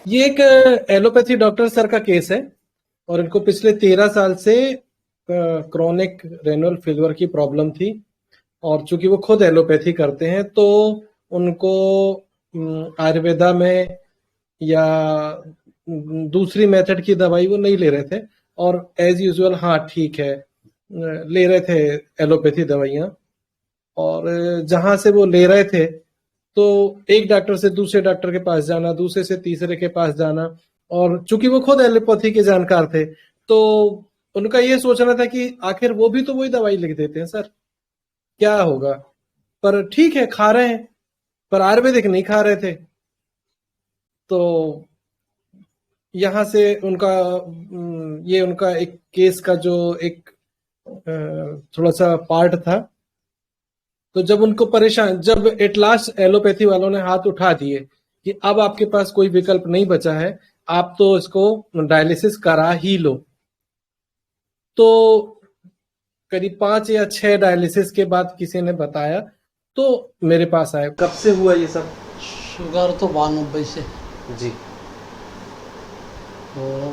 ये एक allopathy doctor sir का केस है और इनको पिछले 13 साल से क्रॉनिक रेनल फीवर की प्रॉब्लम थी। और चूंकि वो खुद एलोपैथी करते हैं तो उनको आयुर्वेदा में या दूसरी मेथड की दवाई वो नहीं ले रहे थे और एज यूजुअल हाँ ठीक है ले रहे थे एलोपैथी दवाइयाँ। और जहां से वो ले रहे थे तो एक डॉक्टर से दूसरे डॉक्टर के पास जाना, दूसरे से तीसरे के पास जाना। और चूंकि वो खुद एलोपैथी के जानकार थे तो उनका ये सोचना था कि आखिर वो भी तो वही दवाई लिख देते हैं सर, क्या होगा। पर ठीक है खा रहे हैं, पर आयुर्वेदिक नहीं खा रहे थे। तो यहाँ से उनका ये उनका एक केस का जो एक थोड़ा सा पार्ट था। तो जब उनको परेशान, जब एट लास्ट एलोपैथी वालों ने हाथ उठा दिए कि अब आपके पास कोई विकल्प नहीं बचा है, आप तो इसको डायलिसिस करा ही लो, तो करीब 5 या 6 डायलिसिस के बाद किसी ने बताया तो मेरे पास आए। कब से हुआ ये सब? शुगर तो 92 से जी। और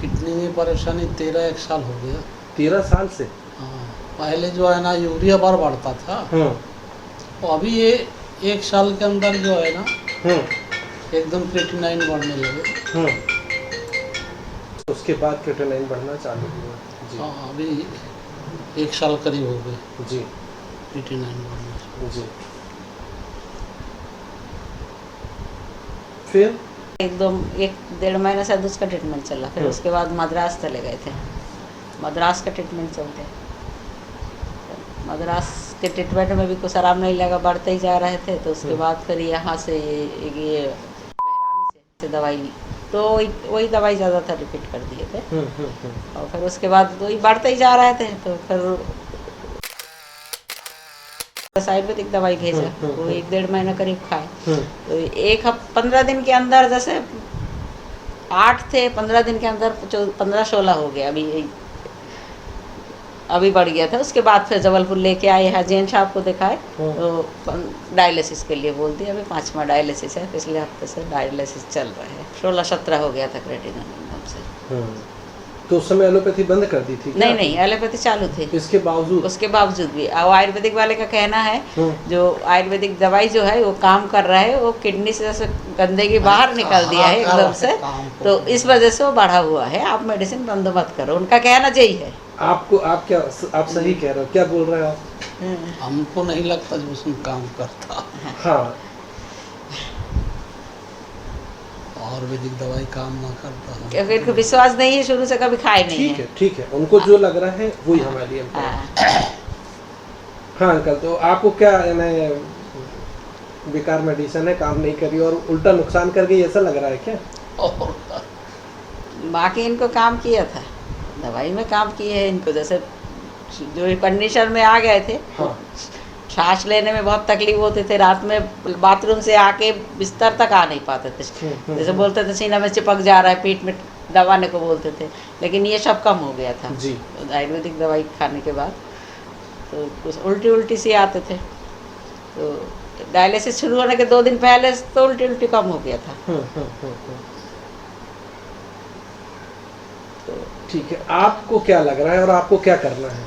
किडनी में परेशानी 13 साल हो गया। 13 साल से? हाँ, पहले जो है ना यूरिया बार बढ़ता था। तो अभी ये 1 साल के अंदर जो है ना एकदम क्रिएटिनिन बढ़ने लगे। उसके बाद क्रिएटिनिन बढ़ना चालू हुआ। जी। हाँ, अभी 1 साल करीब हो गए जी क्रिएटिनिन बढ़ने। जी। फिर एकदम 1-1.5 महीना शायद उसका ट्रीटमेंट चला। फिर उसके बाद मद्रास चले गए थे, मद्रास का ट्रीटमेंट चलते। मद्रास के ट्रीटमेंट में भी कुछ आराम नहीं लगा, बढ़ते ही जा रहे थे। तो उसके बाद फिर यहाँ से ये बहरामी से दवाई ली तो वही दवाई ज़्यादातर रिपीट कर दिए थे। और फिर उसके बाद वही बढ़ते ही जा रहे थे। तो फिर आयुर्वेदिक दवाई भेजा, वो 1-1.5 महीना करीब खाए। तो 15 दिन के अंदर, जैसे 8 थे, 15 दिन के अंदर 15-16 हो गया। अभी बढ़ गया था। उसके बाद फिर जबलपुर लेके आए, यहाँ जैन साहब को दिखाए तो डायलिसिस के लिए बोल दिया। अभी 5वां डायलिसिस है, पिछले हफ्ते से डायलिसिस चल रहा है। 16-17 हो गया था क्रिएटिनिन से। तो उस समय एलोपैथी बंद कर दी थी? नहीं, एलोपैथी चालू थी। इसके बावजूद? उसके बावजूद भी आयुर्वेदिक वाले का कहना है जो आयुर्वेदिक दवाई जो है वो काम कर रहा है, वो किडनी से जैसे गंदगी बाहर निकल दिया है एकदम से, तो इस वजह से वो बढ़ा हुआ है। आप मेडिसिन बंद मत करो, उनका कहना यही है। आप सही कह रहे हो, क्या बोल रहे हो आप? हमको नहीं लगता जो उसमें काम करता। हाँ, आयुर्वेदिक दवाई काम ना करता है। क्योंकि इनको विश्वास नहीं है, शुरू से कभी खाए नहीं है। ठीक है, उनको जो लग रहा है वही हमारे लिए। हाँ अंकल, तो आपको क्या बेकार मेडिसिन है, काम नहीं करी और उल्टा नुकसान कर गई, ऐसा लग रहा है क्या? बाकी इनको काम किया था, दवाई में काम किए हैं इनको। जैसे जो कंडीशन में आ गए थे, हाँ। सांस लेने में बहुत तकलीफ होती थी, रात में बाथरूम से आके बिस्तर तक आ नहीं पाते थे। जैसे बोलते थे सीना में चिपक जा रहा है, पीठ में दबाने को बोलते थे, लेकिन ये सब कम हो गया था जी। तो आयुर्वेदिक दवाई खाने के बाद तो कुछ उल्टी सी आते थे। तो डायलिसिस शुरू होने के 2 दिन पहले तो उल्टी कम हो गया था। तो ठीक है, आपको क्या लग रहा है और आपको क्या करना है?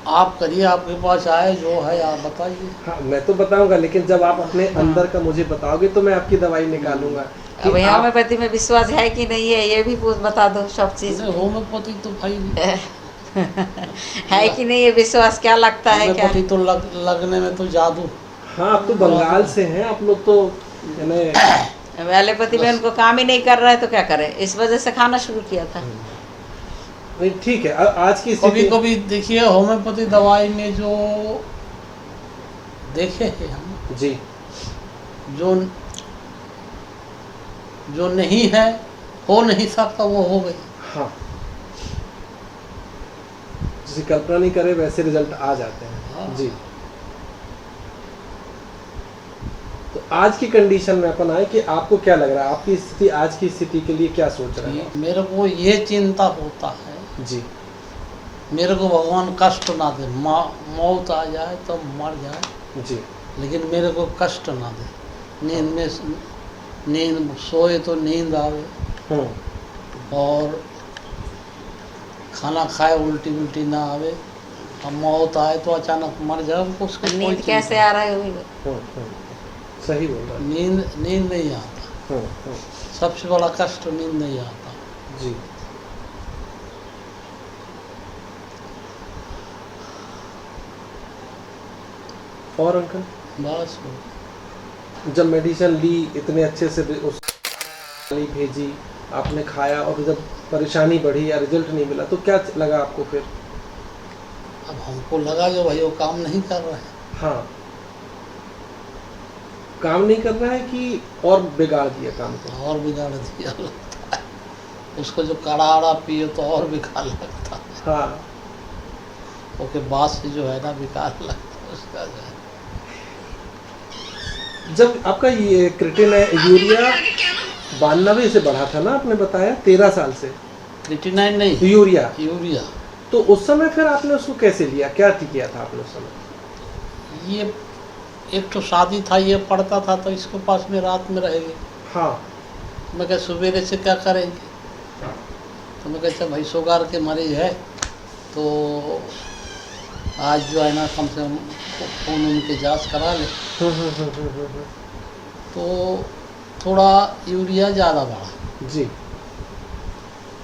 आप करिए, आपके पास आए जो है आप बताइए। हाँ, मैं तो बताऊंगा, लेकिन जब आप अपने अंदर का मुझे बताओगे तो मैं आपकी दवाई निकालूंगा। अब होम्योपैथी में विश्वास है कि नहीं है, ये भी बता दो सब चीज। होम्योपैथी तो भाई है कि नहीं ये विश्वास, क्या लगता है? क्या तो लगने में तो जादू। हाँ, आप तो बंगाल से हैं, आप लोग तो एलोपैथी में उनको काम ही नहीं कर रहा है तो क्या करें, इस वजह से खाना शुरू किया था। नहीं ठीक है, आज की कभी देखिए होम्योपैथी दवाई में जो देखे हैं हम जी, जो नहीं है, हो नहीं सकता, वो हो गई। हाँ, जिसे कल्पना नहीं करे वैसे रिजल्ट आ जाते हैं। हाँ। जी, तो आज की कंडीशन में अपन आए कि आपको क्या लग रहा है, आपकी स्थिति, आज की स्थिति के लिए क्या सोच रहे हैं? मेरे को ये चिंता होता है जी, मेरे को भगवान कष्ट ना दे, मौत आ जाए तो मर जाए जी, लेकिन मेरे को कष्ट ना दे। नींद में नींद सोए तो नींद आवे, और खाना खाए उल्टी उल्टी ना आवे। अब मौत आए तो अचानक मर जाए, उनको उसका कोई नींद चिंता कैसे आ रहा है वही सही बोल रहा है। नींद नहीं आता। सबसे बड़ा कष्ट नींद नहीं आता। जी। और अंकल बस जब मेडिसिन ली इतने अच्छे से उस भेजी, आपने खाया, और जब परेशानी बढ़ी या रिजल्ट नहीं मिला तो क्या लगा आपको फिर? अब हमको लगा जो भाई वो काम नहीं कर रहा है। हाँ, काम नहीं कर रहा है कि और बिगाड़ दिया काम को? और बिगाड़ दिया लगता है उसको। जो काढ़ा पिए तो और बेकार लगता है। हाँ, ओके बाद से जो है ना बेकार लगता है उसका जो है। जब आपका ये क्रिएटिनिन यूरिया 92 से बढ़ा था ना, आपने बताया 13 साल से? क्रिएटिनिन नहीं, यूरिया। तो उस समय फिर आपने उसको कैसे लिया, क्या किया था आपने उस समय? ये एक तो शादी था, ये पढ़ता था तो इसके पास में रात में रहेगी। हाँ। मैं कहा सवेरे से क्या करेंगे? तो मैं कहता भाई शुगर के मरीज है तो आज जो है ना कम से कम खून उनकी जांच करा ले। तो थोड़ा यूरिया ज़्यादा बढ़ा जी।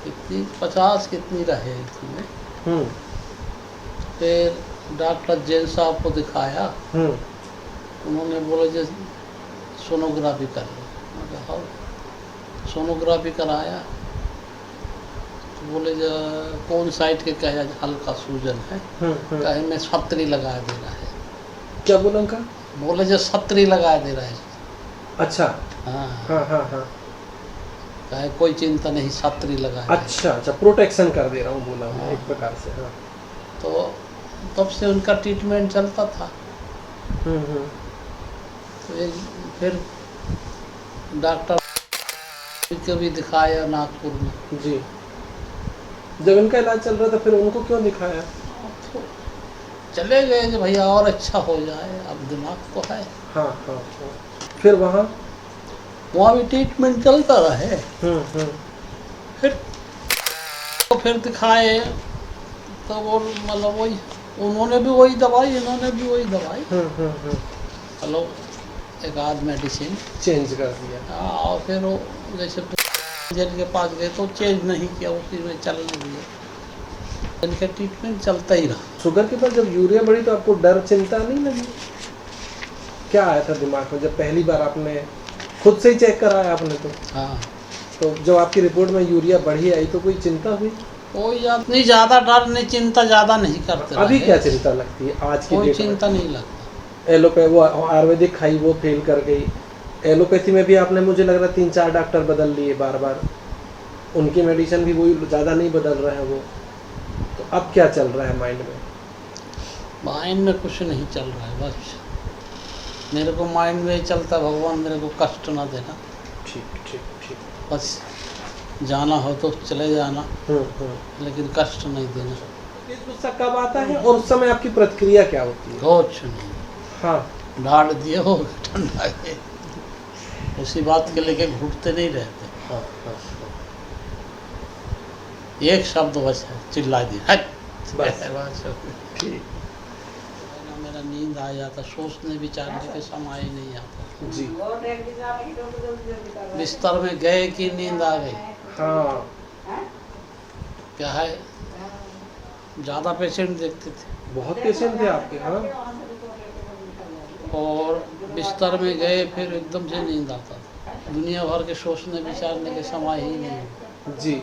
कितनी 50 कितनी रहे इसमें। फिर डॉक्टर जैन साहब को दिखाया, उन्होंने बोला जो सोनोग्राफी कर लो। मैं कहा हाँ। सोनोग्राफी कराया तो बोले जो कौन साइड के कहे हल्का सूजन है, कहे में सत्तरी लगा दे रहा है। क्या बोला उनका? बोले जो सत्तरी लगा दे रहा है। अच्छा। हाँ हाँ हाँ हाँ। कहे कोई चिंता नहीं, सत्तरी लगा। अच्छा अच्छा, प्रोटेक्शन कर दे रहा हूँ बोला उन्होंने एक प्रकार से। हाँ। तो तब से उनका ट्रीटमेंट चलता था। तो एक फिर डॉक्टर को भी दिखाया नागपुर में। जी। जब इनका इलाज चल रहा था फिर उनको क्यों दिखाया? तो चले गए कि भैया और अच्छा हो जाए, अब दिमाग तो है। हाँ हाँ हाँ। फिर वहाँ भी ट्रीटमेंट चलता रहे। फिर दिखाए तो वो मतलब वही, उन्होंने भी वही दवाई, इन्होंने भी वही दवाई। चलो एक आध मेडिसिन चेंज कर दिया। हाँ, और फिर वो जैसे जेल के पास गए तो चेंज नहीं किया, उसी में चलने दिया। इनका ट्रीटमेंट चलता ही रहा। शुगर के बाद जब यूरिया बढ़ी तो आपको डर चिंता नहीं लगी? क्या आया था दिमाग में जब पहली बार आपने खुद से ही चेक कराया आपने? तो हाँ, तो जब आपकी रिपोर्ट में यूरिया बढ़ी आई तो कोई चिंता हुई? कोई नहीं, ज़्यादा डर नहीं, चिंता ज़्यादा नहीं करते। अभी क्या चिंता लगती है आज की? कोई चिंता नहीं लगता। वो आयुर्वेदिक खाई वो फेल कर गई, एलोपैथी में भी आपने मुझे लग रहा 3-4 डॉक्टर बदल लिए बार बार, उनकी मेडिसिन भी वही ज़्यादा नहीं बदल रहे हैं वो। तो अब क्या चल रहा है माइंड में? माइंड में कुछ नहीं चल रहा है, बस मेरे को माइंड में चलता भगवान मेरे को कष्ट ना देना। ठीक ठीक ठीक। बस जाना हो तो चले जाना, लेकिन कष्ट नहीं देना। गुस्सा कब आता है और उस समय आपकी प्रतिक्रिया क्या होती है? कुछ नहीं। हाँ, डांट दिए हो ठंडा के, उसी बात के लेके घुटते नहीं रहते। हाँ, हाँ, हाँ। एक शब्द बस है, चिल्ला दिया हट बस ठीक। मेरा नींद आ जाता, सोचने विचारने के समय ही नहीं आता जी। बिस्तर में गए कि नींद आ गई। हाँ। क्या है, ज़्यादा पेशेंट देखते थे, बहुत पेशेंट थे आपके? हाँ। और बिस्तर में गए फिर एकदम से नींद आता था। दुनिया भर के सोचने विचारने के समय ही नहीं। जी।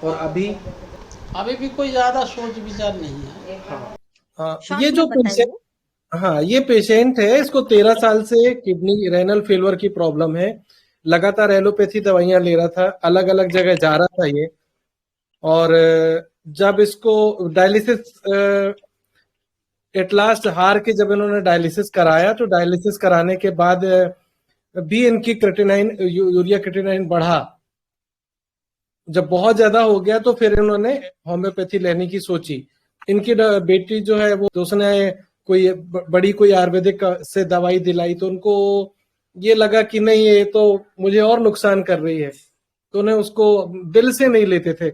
और अभी भी कोई ज़्यादा सोच विचार नहीं है। हाँ। ये जो पेशेंट, हाँ ये पेशेंट है, इसको 13 साल से किडनी रेनल फेलियर की प्रॉब्लम है। लगातार एलोपैथी दवाइयां ले रहा था, अलग अलग जगह जा रहा था ये। और जब इसको डायलिसिस एट लास्ट हार के जब इन्होंने डायलिसिस कराया, तो डायलिसिस कराने के बाद भी इनकी क्रिएटिनिन यूरिया क्रिएटिनिन बढ़ा। जब बहुत ज्यादा हो गया तो फिर इन्होंने होम्योपैथी लेने की सोची। इनकी बेटी जो है वो उसने कोई बड़ी कोई आयुर्वेदिक से दवाई दिलाई तो उनको ये लगा कि नहीं ये तो मुझे और नुकसान कर रही है, तो उन्हें उसको दिल से नहीं लेते थे,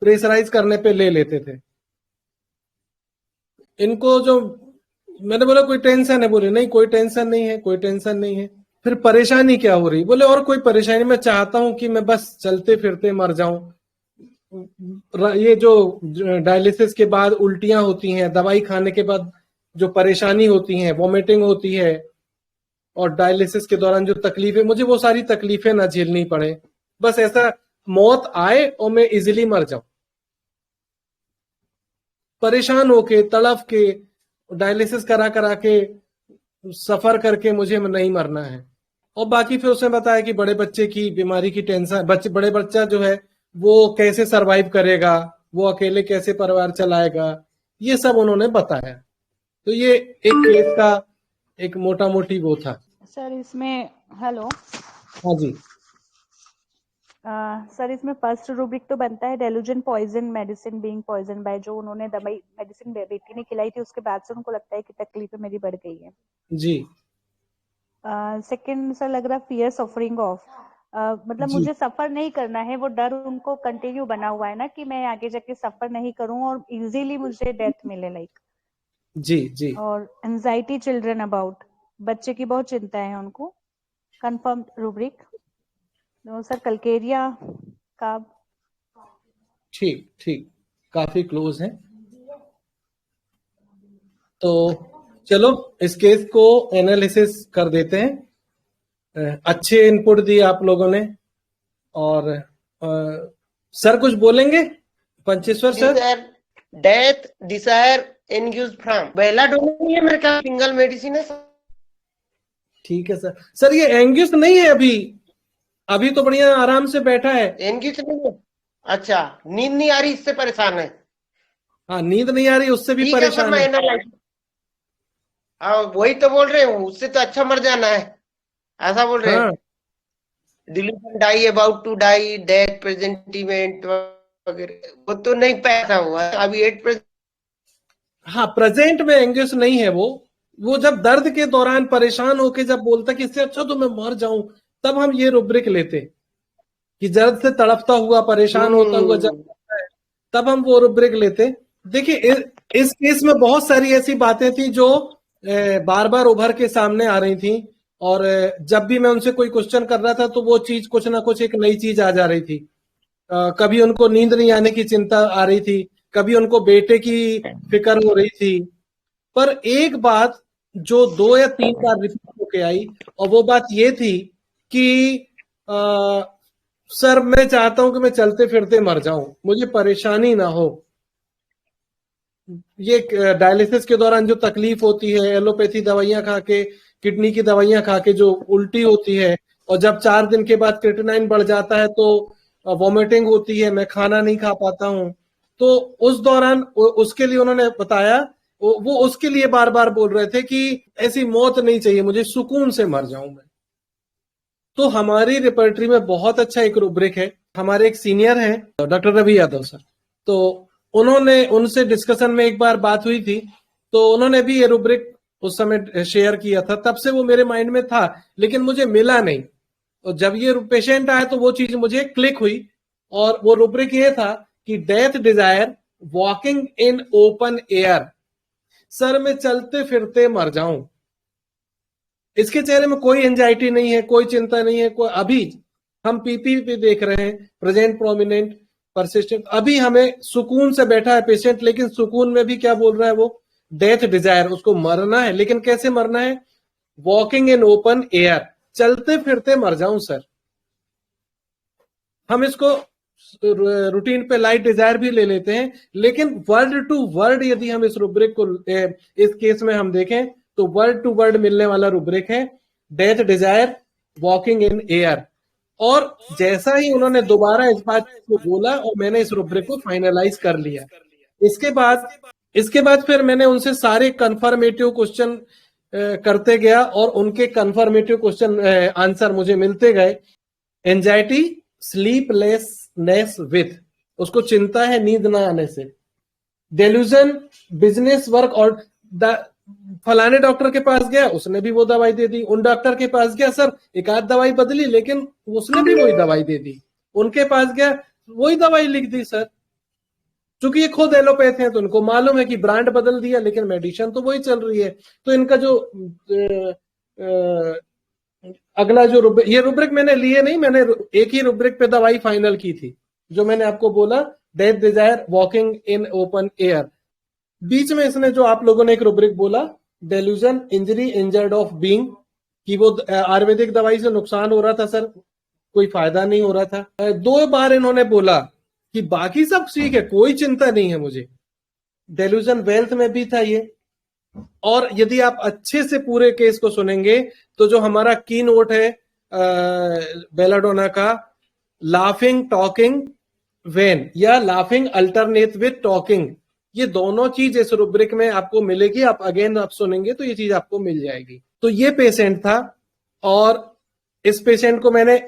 प्रेशराइज करने पे ले लेते थे। इनको जो मैंने बोला कोई टेंशन है, बोले नहीं कोई टेंशन नहीं है, कोई टेंशन नहीं है। फिर परेशानी क्या हो रही, बोले और कोई परेशानी, मैं चाहता हूं कि मैं बस चलते फिरते मर जाऊं। ये जो डायलिसिस के बाद उल्टियां होती हैं, दवाई खाने के बाद जो परेशानी होती है, वॉमिटिंग होती है, और डायलिसिस के दौरान जो तकलीफें, मुझे वो सारी तकलीफें ना झेलनी पड़े, बस ऐसा मौत आए और मैं इजीली मर जाऊं। परेशान होके तड़फ के डायलिसिस करा करा के सफर करके मुझे नहीं मरना है। और बाकी फिर उसने बताया कि बड़े बच्चे की बीमारी की टेंशन, बड़े बच्चा जो है वो कैसे सरवाइव करेगा, वो अकेले कैसे परिवार चलाएगा, ये सब उन्होंने बताया। तो ये एक केस का एक मोटा मोटी वो था। सर इसमें हेलो, हाँ जी। सर इसमें फर्स्ट रूब्रिक तो बनता है delusion poison, medicine being poison by, जो उन्होंने दवाई मेडिसिन बेटी ने खिलाई थी उसके बाद से उनको लगता है कि तकलीफें मेरी बढ़ गई है जी। सेकंड सर लग रहा फियर सफरिंग ऑफ, मतलब जी मुझे सफर नहीं करना है, वो डर उनको कंटिन्यू बना हुआ है ना कि मैं आगे जाके सफर नहीं करूं और इजीली मुझे डेथ मिले लाइक। जी जी। और एंजाइटी चिल्ड्रन अबाउट, बच्चे की बहुत चिंता है उनको। कंफर्म रूब्रिक सर कलकेरिया का। ठीक ठीक, काफी क्लोज है। तो चलो इस केस को एनालिसिस कर देते हैं। अच्छे इनपुट दिए आप लोगों ने। और सर कुछ बोलेंगे, Pancheshwar sir? Death desire anguish from पहला डोज नहीं है मेरे ख्याल, सिंगल मेडिसिन है। ठीक है सर। सर ये एंग्यूस नहीं है अभी, अभी तो बढ़िया आराम से बैठा है। एंग्यूज नहीं है? अच्छा, नींद नहीं आ रही इससे परेशान है? हाँ, नींद नहीं आ रही उससे भी ठीक है सर, परेशान मैं है। एनालाइज, हाँ वही तो बोल रहे हूँ, उससे तो अच्छा मर जाना है, ऐसा बोल रहे हैं। हाँ delusion die, about to die, death presentiment वगैरह, वो तो नहीं पैसा हुआ है अभी 8%। हाँ, प्रेजेंट में एंग्यूस नहीं है वो जब दर्द के दौरान परेशान होके जब बोलता कि इससे अच्छा तो मैं मर जाऊं, तब हम ये रुब्रिक लेते कि दर्द से तड़पता हुआ, परेशान होता हुआ जब होता है, तब हम वो रुब्रिक लेते। देखिए इस केस में बहुत सारी ऐसी बातें थी जो बार बार उभर के सामने आ रही थी, और जब भी मैं उनसे कोई क्वेश्चन कर रहा था तो वो चीज कुछ ना कुछ एक नई चीज आ जा रही थी। कभी उनको नींद नहीं आने की चिंता आ रही थी, कभी उनको बेटे की फिक्र हो रही थी। पर एक बात जो 2 या 3 बार रिपीट होके आई, और वो बात ये थी कि सर मैं चाहता हूं कि मैं चलते फिरते मर जाऊं, मुझे परेशानी ना हो। ये डायलिसिस के दौरान जो तकलीफ होती है, एलोपैथी दवाइयां खा के, किडनी की दवाइयां खा के जो उल्टी होती है, और जब 4 दिन के बाद क्रिएटिनिन बढ़ जाता है तो वॉमिटिंग होती है, मैं खाना नहीं खा पाता हूं। तो उस दौरान उसके लिए उन्होंने बताया, वो उसके लिए बार बार बोल रहे थे कि ऐसी मौत नहीं चाहिए, मुझे सुकून से मर जाऊं मैं। तो हमारी रिपर्टरी में बहुत अच्छा एक रूब्रिक है। हमारे एक सीनियर हैं डॉक्टर रवि यादव सर, तो उन्होंने, उनसे डिस्कशन में एक बार बात हुई थी, तो उन्होंने भी ये रूब्रिक उस समय शेयर किया था। तब से वो मेरे माइंड में था, लेकिन मुझे मिला नहीं। और जब ये पेशेंट आया तो वो चीज मुझे क्लिक हुई, और वो रूब्रिक ये था कि death desire walking in open air, sir मैं चलते फिरते मर जाऊं। इसके चेहरे में कोई एंजाइटी नहीं है, कोई चिंता नहीं है, कोई, अभी हम पीपी पे देख रहे हैं, प्रेजेंट प्रोमिनेंट परसिस्टेंट, अभी हमें सुकून से बैठा है पेशेंट, लेकिन सुकून में भी क्या बोल रहा है वो, डेथ डिजायर, उसको मरना है। लेकिन कैसे मरना है? वॉकिंग इन ओपन एयर, चलते फिरते मर जाऊं सर। हम इसको रूटीन पे लाइट डिजायर भी ले लेते हैं, लेकिन वर्ड टू वर्ड यदि हम इस रूब्रिक को इस केस में हम देखें तो वर्ड टू वर्ड मिलने वाला रूब्रिक है death desire walking in air. और जैसा ही उन्होंने दोबारा इस बात को बोला, और मैंने इस रूब्रिक को फाइनलाइज कर लिया। इसके बाद फिर मैंने उनसे सारे कंफर्मेटिव क्वेश्चन करते गया, और उनके कंफर्मेटिव क्वेश्चन आंसर मुझे मिलते गए। एंजाइटी, स्लीपलेसनेस विथ, उसको चिंता है नींद ना आने से। डेल्यूजन, बिजनेस वर्क, और फलाने डॉक्टर के पास गया, उसने भी वो दवाई दे दी। उन डॉक्टर के पास गया, सर एक आध दवाई बदली, लेकिन उसने भी वही दवाई दे दी। उनके पास गया, वही दवाई लिख दी सर। चूंकि ये खुद एलोपैथ हैं तो उनको मालूम है कि ब्रांड बदल दिया लेकिन मेडिसिन तो वही चल रही है। तो इनका जो अगला जो ये रुब्रिक मैंने लिए नहीं, मैंने एक ही रुब्रिक पे दवाई फाइनल की थी, जो मैंने आपको बोला, death desire, walking in open air. बीच में इसने जो आप लोगों ने एक रुब्रिक बोला, delusion, injury, injured of being, कि वो आयुर्वेदिक दवाई से नुकसान हो रहा था सर, कोई फायदा नहीं हो रहा था। 2 बार इन्होंने बोला कि बाकी सब ठीक है, कोई चिंता नहीं है मुझे। डेल्यूजन वेल्थ में भी था ये। और यदि आप अच्छे से पूरे केस को सुनेंगे तो जो हमारा की नोट है बेलाडोना का, लाफिंग टॉकिंग वेन या लाफिंग अल्टरनेट विद टॉकिंग, ये दोनों चीज इस रुब्रिक में आपको मिलेगी। आप अगेन आप सुनेंगे तो ये चीज आपको मिल जाएगी। तो ये पेशेंट था और इस पेशेंट को मैंने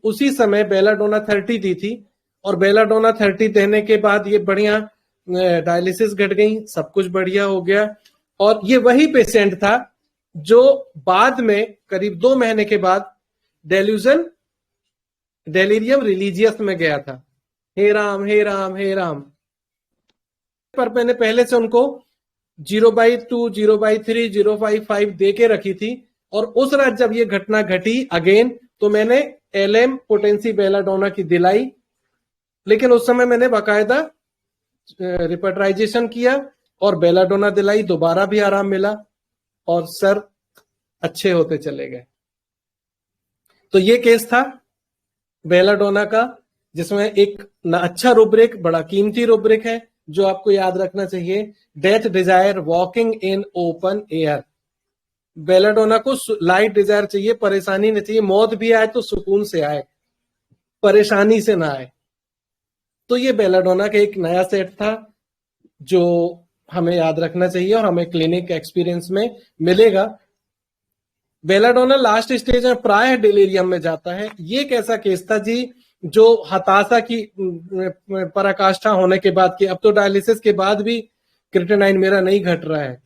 उसी समय बेलाडोना 30 दी थी और बेलाडोना 30 देने के बाद ये बढ़िया डायलिसिस घट गई, सब कुछ बढ़िया हो गया। और ये वही पेशेंट था जो बाद में करीब 2 महीने के बाद डेल्यूजन डेलीरियम रिलीजियस में गया था। हे राम हे राम हे राम। पर मैंने पहले से उनको 0/2, 0/3, 0/5 दे के रखी थी। और उस रात जब ये घटना घटी अगेन, तो मैंने LM पोटेंसी बेलाडोना की दिलाई, लेकिन उस समय मैंने बाकायदा रिपेट्राइजेशन किया और बेलाडोना दिलाई, दोबारा भी आराम मिला और सर अच्छे होते चले गए। तो ये केस था बेलाडोना का, जिसमें एक अच्छा रुब्रिक, बड़ा कीमती रुब्रिक है जो आपको याद रखना चाहिए, death desire, walking in open air. Belladonna को लाइट डिजायर चाहिए, परेशानी नहीं चाहिए। मौत भी आए तो सुकून से आए, परेशानी से ना आए। तो ये बेलाडोना का एक नया सेट था जो हमें याद रखना चाहिए और हमें क्लिनिक एक्सपीरियंस में मिलेगा। बेलाडोना लास्ट स्टेज में प्राय डिलीरियम में जाता है। ये एक ऐसा केस था जी जो हताशा की पराकाष्ठा होने के बाद कि अब तो डायलिसिस के बाद भी क्रिएटिनिन मेरा नहीं घट रहा है,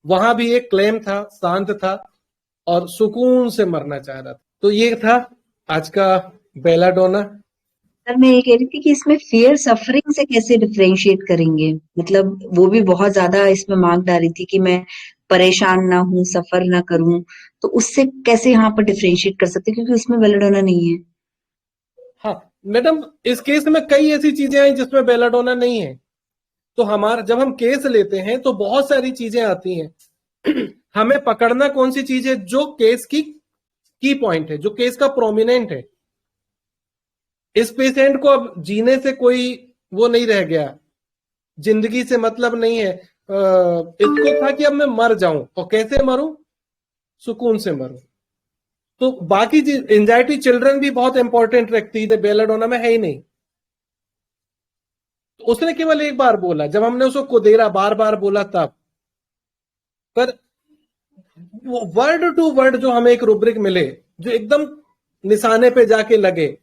वहां भी एक क्लेम था, शांत था और सुकून से मरना चाह रहा था। तो ये था आज का बेलाडोना। सर मैं ये कह रही थी कि इसमें फियर सफरिंग से कैसे डिफरेंशिएट करेंगे, मतलब वो भी बहुत ज्यादा इसमें मांग डाली थी कि मैं परेशान ना हूं, सफर ना करूं, तो उससे कैसे यहाँ पर डिफरेंशिएट कर सकते हैं क्योंकि उसमें बेलाडोना नहीं है। हाँ मैडम, इस केस में कई ऐसी चीजें आई जिसमें बेलाडोना नहीं है। तो हमारा जब हम केस लेते हैं तो बहुत सारी चीजें आती हैं। हमें पकड़ना कौन सी चीज है जो केस की पॉइंट है, जो केस का प्रोमिनेंट है। इस पेशेंट को अब जीने से कोई वो नहीं रह गया, जिंदगी से मतलब नहीं है। इसको था कि अब मैं मर जाऊं, और कैसे मरूं? सुकून से मरूं। तो बाकी चीज, एंजाइटी चिल्ड्रन भी बहुत इंपॉर्टेंट रखती है, बेलाडोना में है ही नहीं। तो उसने केवल एक बार बोला, जब हमने उसको कोदेरा बार बार बोला तब। पर वो वर्ड टू वर्ड जो हमें एक रुब्रिक मिले जो एकदम निशाने पे जाके लगे,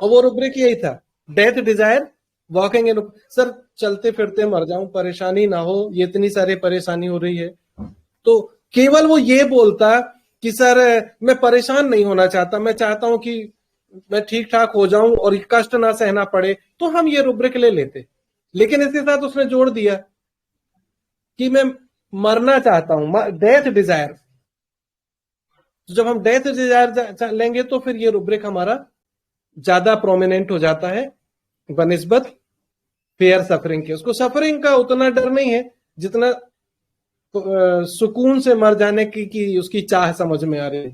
और वो रुब्रिक यही था, death desire, walking in. Sir चलते फिरते मर जाऊं, परेशानी ना हो, ये इतनी सारी परेशानी हो रही है। तो केवल वो ये बोलता कि सर मैं परेशान नहीं होना चाहता, मैं चाहता हूं कि मैं ठीक ठाक हो जाऊं और कष्ट ना सहना पड़े, तो हम ये रुब्रिक ले लेते। लेकिन इसके साथ उसने जोड़ दिया कि मैं मरना चाहता हूं, डेथ डिजायर। तो जब हम डेथ डिजायर लेंगे तो फिर ये रुब्रिक हमारा ज्यादा प्रोमिनेंट हो जाता है बनिस्बत फेयर सफरिंग के। उसको सफरिंग का उतना डर नहीं है जितना सुकून से मर जाने की उसकी चाह समझ में आ रही।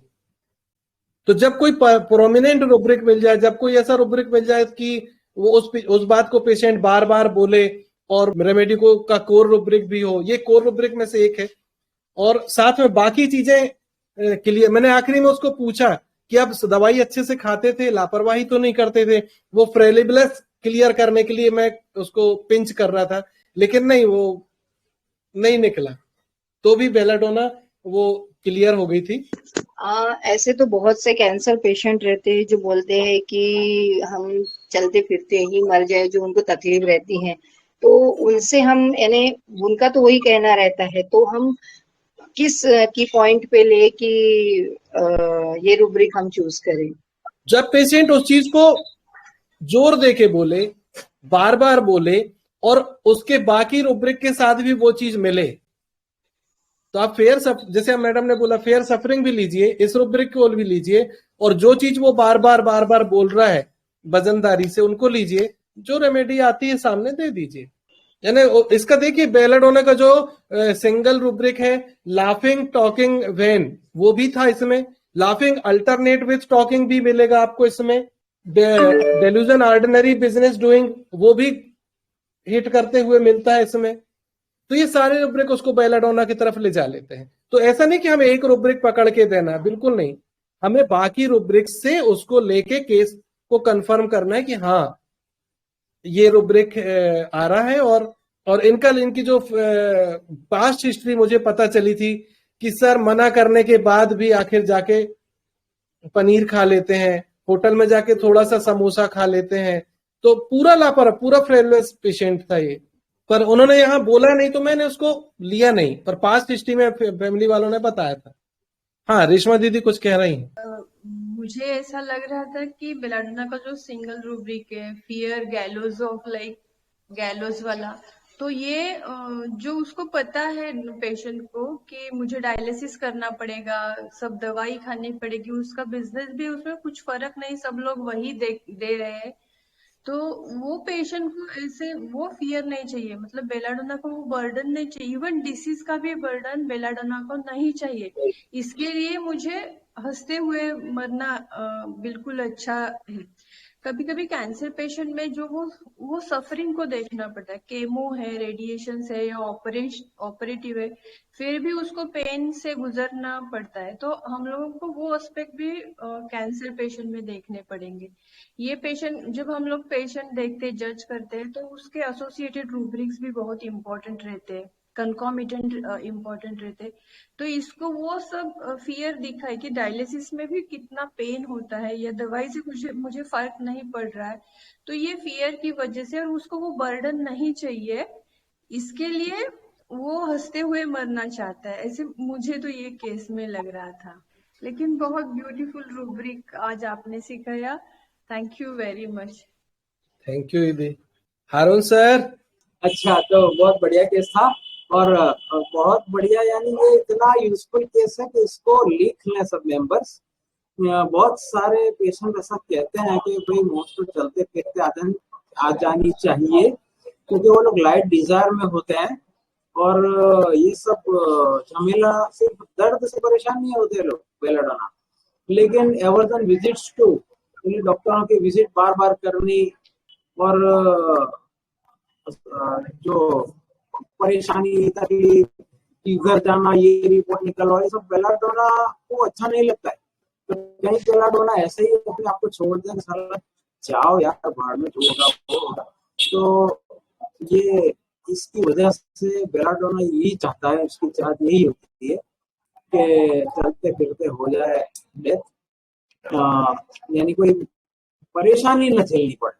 तो जब कोई प्रोमिनेंट रुब्रिक मिल जाए, जब कोई ऐसा रुब्रिक मिल जाए कि वो उस बात को पेशेंट बार बार बोले, और रेमेडी को का कोर रुब्रिक भी हो, ये कोर रुब्रिक में से एक है, और साथ में बाकी चीजें क्लियर। मैंने आखिरी में उसको पूछा कि आप दवाई अच्छे से खाते थे, लापरवाही तो नहीं करते थे? वो फ्रेलिबलस क्लियर करने के लिए मैं उसको पिंच कर रहा था, लेकिन नहीं, वो नहीं निकला, तो भी बेलाडोना वो क्लियर हो गई थी। ऐसे तो बहुत से कैंसर पेशेंट रहते हैं जो बोलते हैं कि हम चलते फिरते ही मर जाए, जो उनको तकलीफ रहती है, तो उनसे हम यानी उनका तो वही कहना रहता है, तो हम किस की पॉइंट पे ले कि ये रूब्रिक हम चूज करें? जब पेशेंट उस चीज को जोर दे के बोले, बार बार बोले, और उसके बाकी रूब्रिक के साथ भी वो चीज मिले, तो आप जैसे मैडम ने बोला फेयर सफरिंग भी लीजिए, इस रूब्रिक को भी लीजिए, और जो चीज वो बार बार बोल रहा है वजनदारी से, उनको लीजिए, जो रेमेडी आती है सामने दे दीजिए। यानी इसका देखिए बेलाडोना का जो सिंगल रूब्रिक है, लाफिंग टॉकिंग वेन, वो भी था इसमें, लाफिंग अल्टरनेट विथ टॉकिंग भी मिलेगा आपको इसमें, डेल्यूजन ऑर्डिनरी बिजनेस डूइंग वो भी हिट करते हुए मिलता है इसमें। तो ये सारे रूब्रिक उसको बेलाडोना की तरफ ले जा लेते हैं। तो ऐसा नहीं कि हमें एक रूब्रिक पकड़ के देना है, बिल्कुल नहीं, हमें बाकी रूब्रिक से उसको लेके केस को कंफर्म करना है कि हाँ ये रूब्रिक आ रहा है। और इनकी जो पास्ट हिस्ट्री मुझे पता चली थी कि सर मना करने के बाद भी आखिर जाके पनीर खा लेते हैं, होटल में जाके थोड़ा सा समोसा खा लेते हैं, तो पूरा लापरवाह, पूरा फ्रेलनेस पेशेंट था ये। पर उन्होंने यहाँ बोला नहीं तो मैंने उसको लिया नहीं, पर पास्ट हिस्ट्री में फैमिली वालों ने बताया था। हाँ रेशमा दीदी कुछ कह रही हैं। मुझे ऐसा लग रहा था कि बेलाडोना का जो सिंगल रूब्रिक है, फियर गैलोज ऑफ लाइक गैलोज वाला, तो ये जो उसको पता है पेशेंट को कि मुझे डायलिसिस करना पड़ेगा, सब दवाई खानी पड़ेगी, उसका बिजनेस भी, उसमें कुछ फर्क नहीं, सब लोग वही दे रहे हैं, तो वो पेशेंट को ऐसे वो फियर नहीं चाहिए, मतलब बेलाडोना को वो बर्डन नहीं चाहिए, इवन डिसीज का भी बर्डन बेलाडोना को नहीं चाहिए। इसके लिए मुझे हंसते हुए मरना बिल्कुल अच्छा है। कभी कभी कैंसर पेशेंट में जो वो सफरिंग को देखना पड़ता है, केमो है, रेडिएशन है या ऑपरेटिव है, फिर भी उसको पेन से गुजरना पड़ता है, तो हम लोगों को वो एस्पेक्ट भी कैंसर पेशेंट में देखने पड़ेंगे। ये पेशेंट, जब हम लोग पेशेंट देखते जज करते हैं, तो उसके एसोसिएटेड रूब्रिक्स भी बहुत इंपॉर्टेंट रहते हैं, कंकॉमिटेंट इम्पोर्टेंट रहते, तो इसको वो सब फियर दिखाए कि डायलिसिस में भी कितना पेन होता है या दवाई से मुझे फर्क नहीं पड़ रहा है, तो ये फियर की वजह से, और उसको वो बर्डन नहीं चाहिए, इसके लिए वो हंसते हुए मरना चाहता है, ऐसे मुझे तो ये केस में लग रहा था। लेकिन बहुत ब्यूटीफुल रूब्रिक आज आपने सिखाया, thank you very much. Thank you दीदी। हारून सर। अच्छा, तो बहुत बढ़िया केस था, और बहुत बढ़िया, यानी ये इतना यूजफुल केस है कि इसको लिख लें सब मेंबर्स। बहुत सारे पेशेंट ऐसा कहते हैं कि भाई मोस्ट चलते फिरते आ जानी चाहिए, क्योंकि वो लोग लाइट डिजायर में होते हैं, और ये सब झमेला, सिर्फ दर्द से परेशान नहीं होते लोग बेलाडोना, लेकिन एवर्जन विजिट्स टू, डॉक्टरों की विजिट बार बार करनी, और जो परेशानी, तकलीफ, घर जाना, ये रिपोर्ट निकलवा, ये सब बेलाडोना को अच्छा नहीं लगता है। तो कहीं बेलाडोना ऐसे ही अपने आप को छोड़ दें, सारा जाओ यार भाड़ में, जो होगा वो होगा। तो ये इसकी वजह से बेलाडोना यही चाहता है, उसकी चाहत यही होती है कि चलते फिरते हो जाए डेथ, यानी कोई परेशानी न झेलनी पड़े।